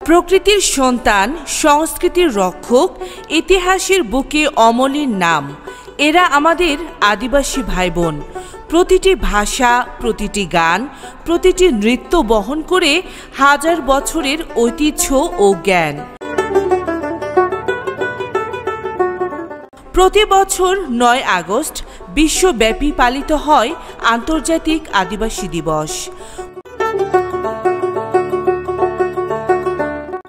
প্রকৃতির সন্তান, সংস্কৃতির রক্ষক, ইতিহাসের বুকে অমলিন নাম। এরা আমাদের আদিবাসী ভাই বোন। প্রতিটি ভাষা, প্রতিটি গান, প্রতিটি নৃত্য বহন করে হাজার বছরের ঐতিহ্য ও জ্ঞান। প্রতি বছর ৯ আগস্ট বিশ্বব্যাপী পালিত হয় আন্তর্জাতিক আদিবাসী দিবস।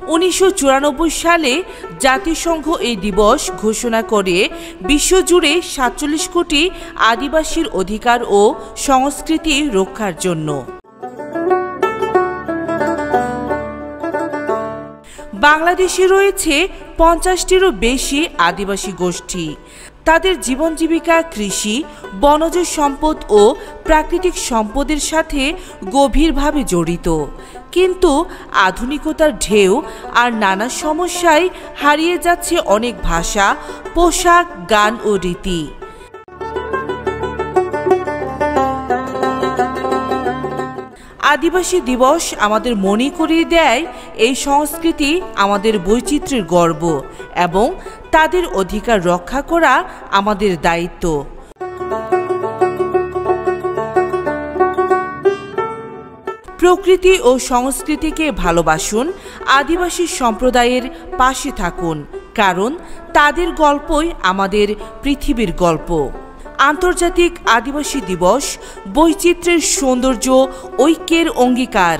১৯৯৪ সালে জাতিসংঘ এই দিবস ঘোষণা করে বিশ্বজুড়ে ৪৭ কোটি আদিবাসীর অধিকার ও সংস্কৃতি রক্ষার জন্য। বাংলাদেশে রয়েছে ৫০টিরও বেশি আদিবাসী গোষ্ঠী। তাদের জীবন জীবিকা কৃষি, বনজ সম্পদ ও প্রাকৃতিক সম্পদের সাথে গভীরভাবে জড়িত। কিন্তু আধুনিকতার ঢেউ আর নানা সমস্যায় হারিয়ে যাচ্ছে অনেক ভাষা, পোশাক, গান ও রীতি। আদিবাসী দিবস আমাদের মনে করিয়ে দেয় এই সংস্কৃতি আমাদের বৈচিত্র্যের গর্ব এবং তাদের অধিকার রক্ষা করা আমাদের দায়িত্ব। প্রকৃতি ও সংস্কৃতিকে ভালোবাসুন, আদিবাসী সম্প্রদায়ের পাশে থাকুন, কারণ তাদের গল্পই আমাদের পৃথিবীর গল্প। আন্তর্জাতিক আদিবাসী দিবস বৈচিত্র্যের সৌন্দর্য, ঐক্যের অঙ্গীকার।